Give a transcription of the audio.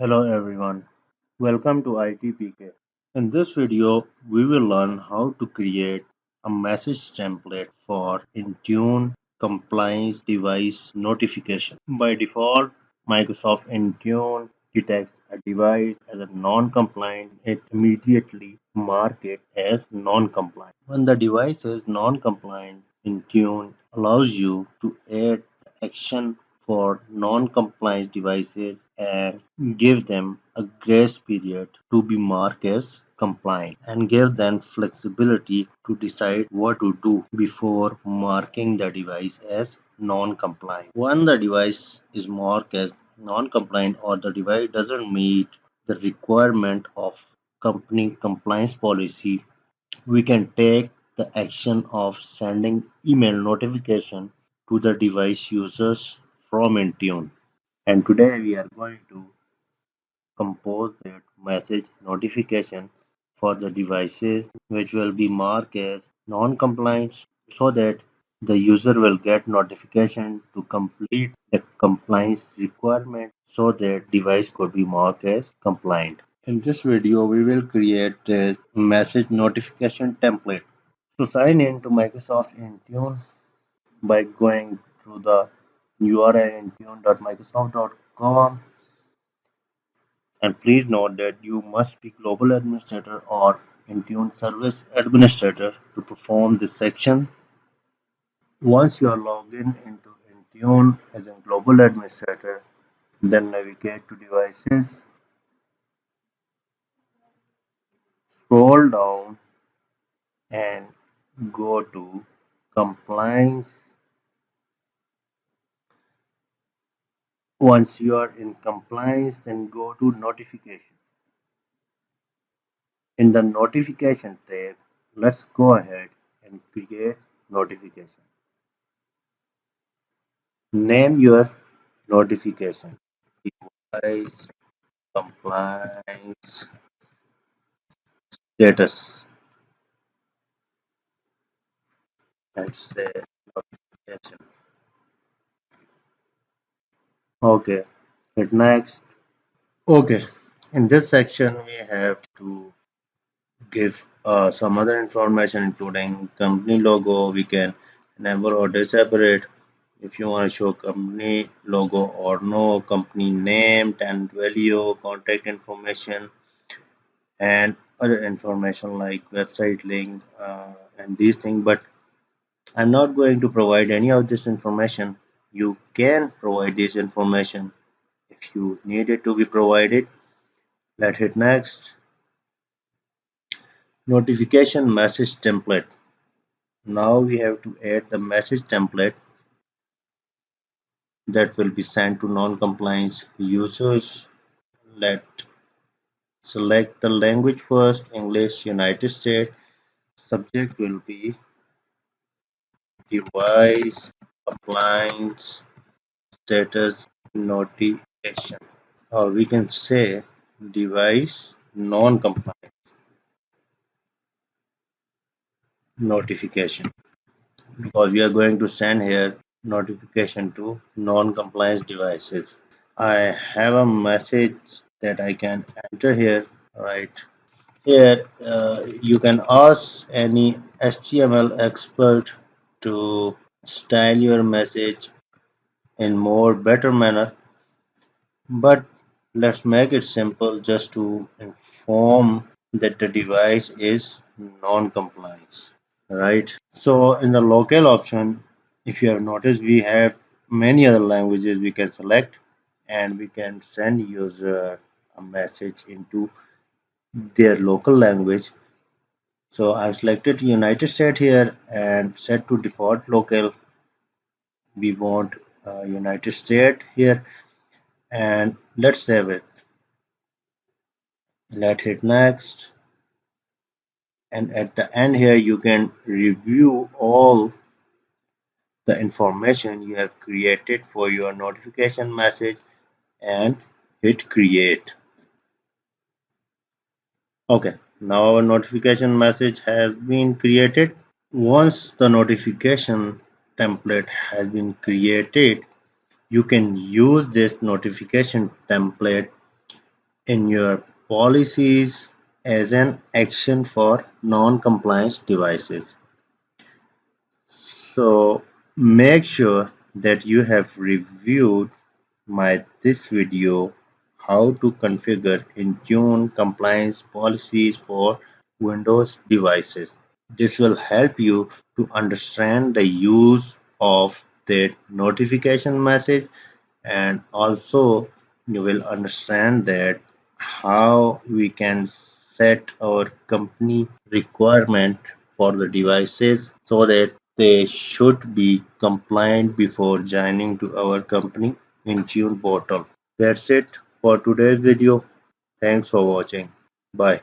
Hello everyone, welcome to ITPK. In this video, we will learn how to create a message template for Intune compliance device notification. By default, Microsoft Intune detects a device as a non-compliant. It immediately marks it as non-compliant. When the device is non-compliant, Intune allows you to add action for non-compliant devices and give them a grace period to be marked as compliant and give them flexibility to decide what to do before marking the device as non-compliant. When the device is marked as non-compliant or the device doesn't meet the requirement of company compliance policy, we can take the action of sending email notification to the device users from Intune. And today we are going to compose that message notification for the devices which will be marked as non-compliant so that the user will get notification to complete the compliance requirement so that device could be marked as compliant. In this video, we will create a message notification template. So sign in to Microsoft Intune by going to the URL intune.microsoft.com, and please note that you must be Global Administrator or Intune Service Administrator to perform this section. Once you are logged in into Intune as a Global Administrator, then navigate to Devices, scroll down and go to Compliance. Once you are in compliance, then go to Notification. In the Notification tab, let's go ahead and create notification. Name your notification. Device compliance status. Let's say notification. Okay, hit next. Okay, in this section we have to give some other information including company logo. We can enable or disable it if you want to show company logo or no, company name, tenant value, contact information, and other information like website link and these things. But I'm not going to provide any of this information. You can provide this information if you need it to be provided. Let's hit next. Notification message template. Now we have to add the message template that will be sent to non-compliance users. Let select the language first, English, United States. Subject will be device compliance status notification, or we can say device non-compliance notification, because we are going to send here notification to non-compliance devices. I have a message that I can enter here, right? Here, you can ask any HTML expert to style your message in more better manner, but let's make it simple just to inform that the device is non-compliant, right? So in the local option, if you have noticed, we have many other languages we can select, and we can send user a message into their local language. So I've selected United States here and set to default local. We want United States here, and let's save it. Let's hit next. And at the end here, you can review all the information you have created for your notification message and hit create. Okay, now our notification message has been created. Once the notification template has been created, you can use this notification template in your policies as an action for non-compliance devices. So make sure that you have reviewed my this video how to configure Intune compliance policies for Windows devices. This will help you to understand the use of that notification message, and also you will understand that how we can set our company requirement for the devices so that they should be compliant before joining to our company Intune portal. That's it for today's video. Thanks for watching. Bye.